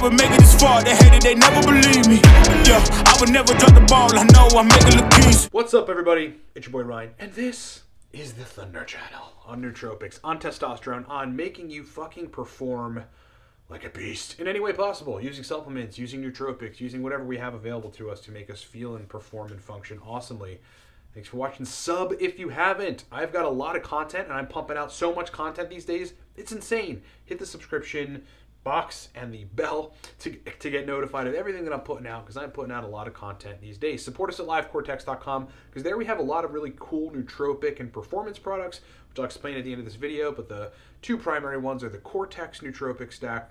never make it this far. They hated, they never believe me. Yeah, I would never drop the ball. I know I'm making the keys. What's up, everybody? It's your boy Ryan, and this is the Thunder Channel on nootropics, on testosterone, on making you fucking perform like a beast in any way possible, using supplements, using nootropics, using whatever we have available to us to make us feel and perform and function awesomely. Thanks for watching. Sub if you haven't. I've got a lot of content, and I'm pumping out so much content these days. It's insane. Hit the subscription box and the bell to get notified of everything that I'm putting out, because I'm putting out a lot of content these days. Support us at livecortex.com, because there we have a lot of really cool nootropic and performance products, which I'll explain at the end of this video. But the two primary ones are the Cortex nootropic stack.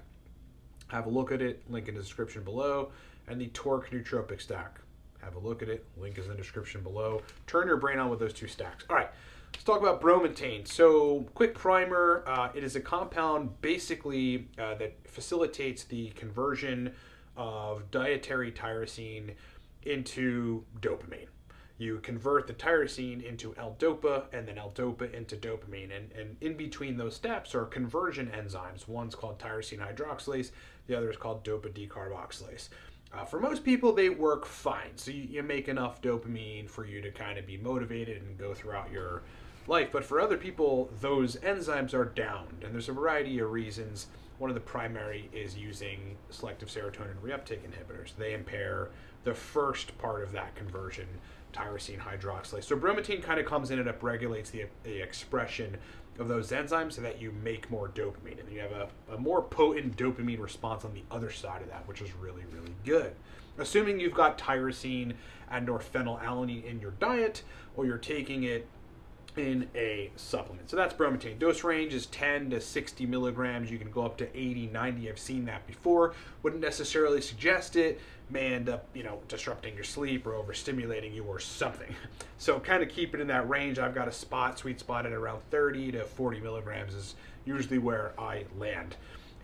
Have a look at it, link in the description below, and the Torque nootropic stack. Have a look at it, link is in the description below. Turn your brain on with those two stacks. All right, let's talk about bromontane. So, quick primer. It is a compound basically that facilitates the conversion of dietary tyrosine into dopamine. You convert the tyrosine into L-DOPA and then L-DOPA into dopamine. And in between those steps are conversion enzymes. One's called tyrosine hydroxylase, the other is called dopa decarboxylase. For most people, they work fine. So you make enough dopamine for you to kind of be motivated and go throughout your life. But for other people, those enzymes are downed. And there's a variety of reasons. One of the primary is using selective serotonin reuptake inhibitors. They impair the first part of that conversion, tyrosine hydroxylase. So bromontane kind of comes in and upregulates the expression of those enzymes so that you make more dopamine. And you have a more potent dopamine response on the other side of that, which is really, really good. Assuming you've got tyrosine and or phenylalanine in your diet, or you're taking it in a supplement. So that's bromontane. Dose range is 10 to 60 milligrams. You can go up to 80, 90. I've seen that before. Wouldn't necessarily suggest it. May end up, disrupting your sleep or overstimulating you or something. So kind of keep it in that range. I've got a sweet spot at around 30 to 40 milligrams is usually where I land.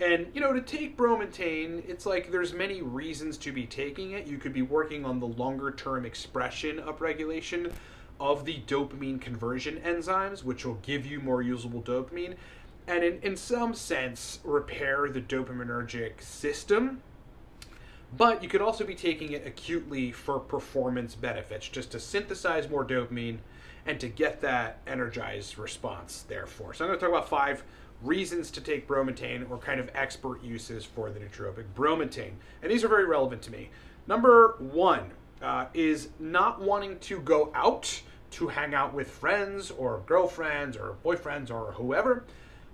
And, to take bromontane, it's like there's many reasons to be taking it. You could be working on the longer term expression upregulation of the dopamine conversion enzymes, which will give you more usable dopamine, and in some sense repair the dopaminergic system. But you could also be taking it acutely for performance benefits, just to synthesize more dopamine and to get that energized response, therefore. So I'm going to talk about 5 reasons to take bromontane, or kind of expert uses for the nootropic bromontane. And these are very relevant to me. Number 1 is not wanting to go out to hang out with friends or girlfriends or boyfriends or whoever,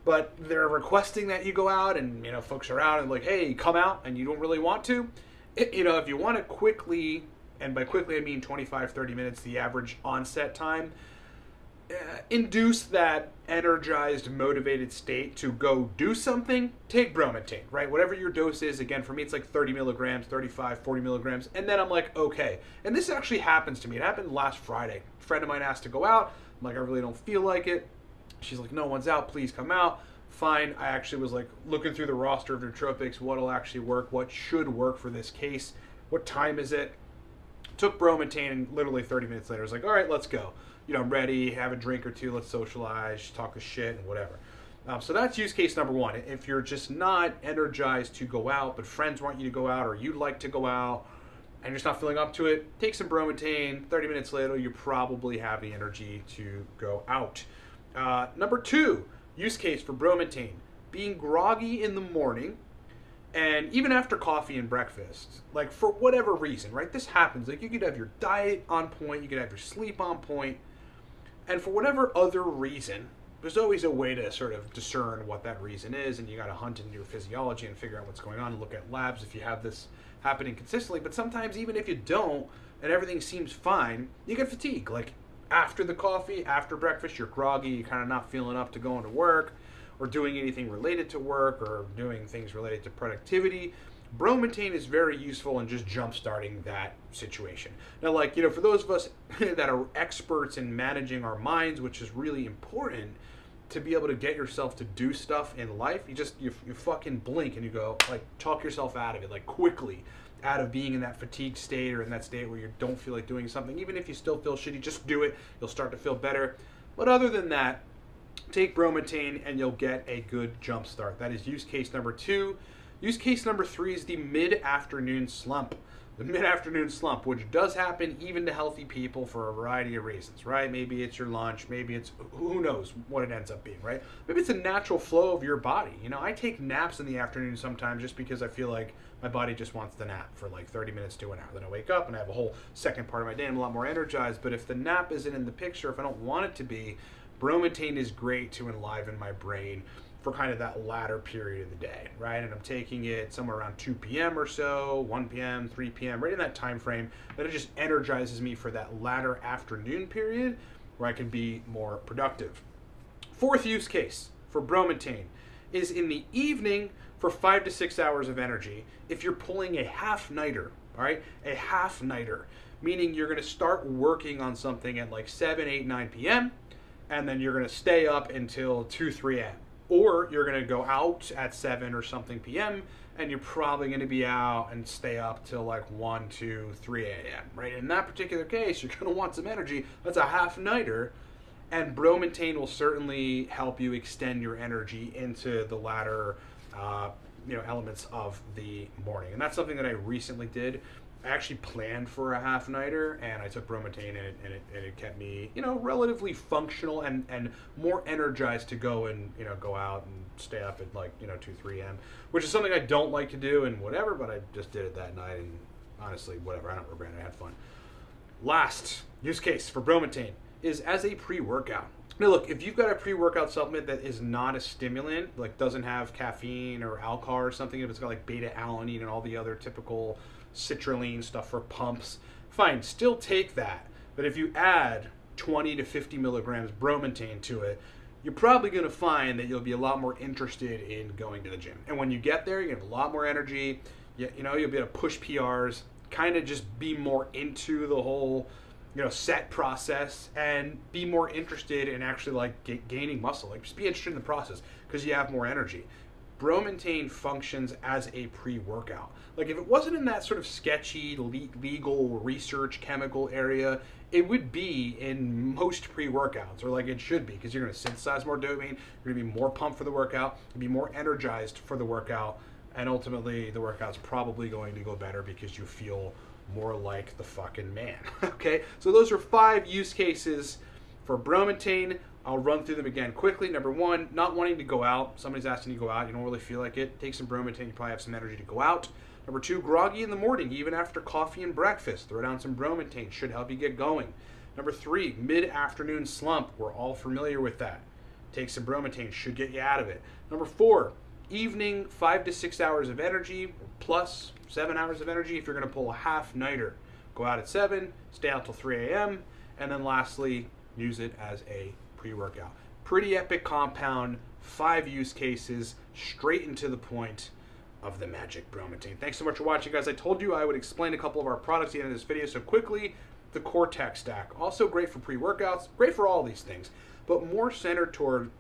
but they're requesting that you go out, and folks are out and like, hey, come out, and you don't really want to. If you want to quickly, and by quickly I mean 25-30 minutes, the average onset time, induce that energized, motivated state to go do something, take bromontane, right? Whatever your dose is. Again, for me, it's like 30 milligrams, 35, 40 milligrams. And then I'm like, okay. And this actually happens to me. It happened last Friday. A friend of mine asked to go out. I'm like, I really don't feel like it. She's like, no one's out. Please come out. Fine. I actually was like looking through the roster of nootropics, what'll actually work, what should work for this case, what time is it. Took bromontane, and literally 30 minutes later, I was like, all right, let's go. I'm ready, have a drink or two, let's socialize, talk the shit, and whatever. So that's use case number 1. If you're just not energized to go out, but friends want you to go out, or you'd like to go out, and you're just not feeling up to it, take some bromontane. 30 minutes later, you probably have the energy to go out. Number 2, use case for bromontane. Being groggy in the morning, and even after coffee and breakfast, like for whatever reason, right? This happens. Like you could have your diet on point, you could have your sleep on point, and for whatever other reason, there's always a way to sort of discern what that reason is, and you got to hunt into your physiology and figure out what's going on and look at labs if you have this happening consistently. But sometimes even if you don't, and everything seems fine, you get fatigue. Like after the coffee, after breakfast, you're groggy, you're kind of not feeling up to going to work, or doing anything related to work, or doing things related to productivity. Bromontane is very useful in just jump-starting that situation. Now, for those of us that are experts in managing our minds, which is really important to be able to get yourself to do stuff in life, you fucking blink and you go, talk yourself out of it, quickly, out of being in that fatigued state, or in that state where you don't feel like doing something. Even if you still feel shitty, just do it. You'll start to feel better. But other than that, take bromontane and you'll get a good jump start. That is use case number 2. Use case number 3 is the mid-afternoon slump. The mid-afternoon slump, which does happen even to healthy people for a variety of reasons, right? Maybe it's your lunch, maybe it's, who knows what it ends up being, right? Maybe it's a natural flow of your body. You know, I take naps in the afternoon sometimes just because I feel like my body just wants to nap for like 30 minutes to an hour. Then I wake up and I have a whole second part of my day and I'm a lot more energized. But if the nap isn't in the picture, if I don't want it to be, bromotain is great to enliven my brain for kind of that latter period of the day, right? And I'm taking it somewhere around 2 p.m. or so, 1 p.m., 3 p.m., right in that time frame, that it just energizes me for that latter afternoon period where I can be more productive. Fourth use case for bromotain is in the evening for 5 to 6 hours of energy if you're pulling a half-nighter, all right? A half-nighter, meaning you're going to start working on something at like 7, 8, 9 p.m., and then you're going to stay up until 2, 3 a.m. Or you're going to go out at 7 or something p.m. and you're probably going to be out and stay up till like 1, 2, 3 a.m., right? In that particular case, you're going to want some energy. That's a half-nighter. And bromotain will certainly help you extend your energy into the latter elements of the morning. And that's something that I recently did. I actually planned for a half-nighter, and I took bromotain, and it kept me, relatively functional and more energized to go and, go out and stay up at like, 2, 3 a.m., which is something I don't like to do and whatever, but I just did it that night, and honestly, whatever, I don't regret it, I had fun. Last use case for bromotain is as a pre-workout. Now look, if you've got a pre-workout supplement that is not a stimulant, like doesn't have caffeine or alcohol or something, if it's got like beta-alanine and all the other typical citrulline stuff for pumps, fine, still take that. But if you add 20 to 50 milligrams bromotain to it, you're probably going to find that you'll be a lot more interested in going to the gym. And when you get there, you have a lot more energy. You'll be able to push PRs, kind of just be more into the whole set process and be more interested in actually like gaining muscle. Like just be interested in the process because you have more energy. Bromotain functions as a pre-workout. Like if it wasn't in that sort of sketchy legal research chemical area, it would be in most pre-workouts, or like it should be, because you're going to synthesize more dopamine, you're going to be more pumped for the workout, you'll be more energized for the workout, and ultimately the workout's probably going to go better because you feel more like the fucking man. Okay, so those are 5 use cases for bromotain. I'll run through them again quickly. Number 1, not wanting to go out. Somebody's asking you to go out, you don't really feel like it. Take some bromotain, you probably have some energy to go out. Number 2, groggy in the morning, even after coffee and breakfast. Throw down some bromotain, should help you get going. Number 3, mid-afternoon slump. We're all familiar with that. Take some bromotain, should get you out of it. Number 4, evening, 5 to 6 hours of energy, plus 7 hours of energy if you're going to pull a half-nighter. Go out at 7, stay out till 3 a.m., and then lastly, use it as a pre-workout. Pretty epic compound, 5 use cases, straight into the point of the magic bromotain. Thanks so much for watching, guys. I told you I would explain a couple of our products at the end of this video, so quickly, the Cortex stack. Also great for pre-workouts, great for all these things, but more centered toward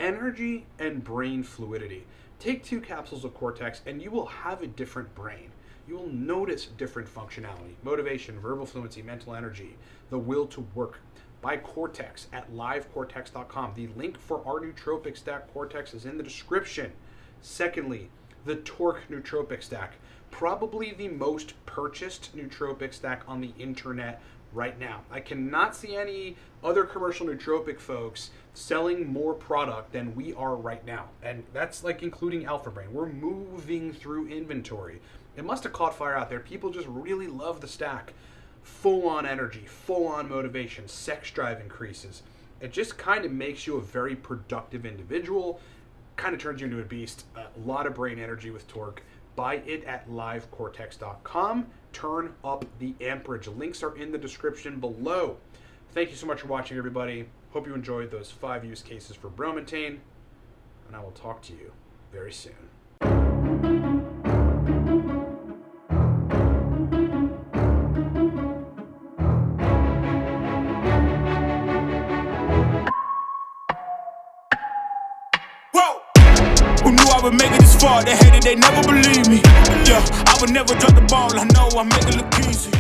energy and brain fluidity. Take 2 capsules of Cortex and you will have a different brain. You will notice different functionality, motivation, verbal fluency, mental energy, the will to work. Buy Cortex at livecortex.com. The link for our nootropic stack Cortex is in the description. Secondly, the Torque nootropic stack. Probably the most purchased nootropic stack on the internet right now. I cannot see any other commercial nootropic folks selling more product than we are right now. And that's like including Alpha Brain. We're moving through inventory. It must have caught fire out there. People just really love the stack. Full on energy, full on motivation, sex drive increases. It just kind of makes you a very productive individual, kind of turns you into a beast. A lot of brain energy with Torque. Buy it at livecortex.com. Turn up the amperage. Links are in the description below. Thank you so much for watching, everybody. Hope you enjoyed those 5 use cases for bromotain, and I will talk to you very soon. I would make it this far. They hated, they never believe me. Yeah, I would never drop the ball. I know I make it look easy.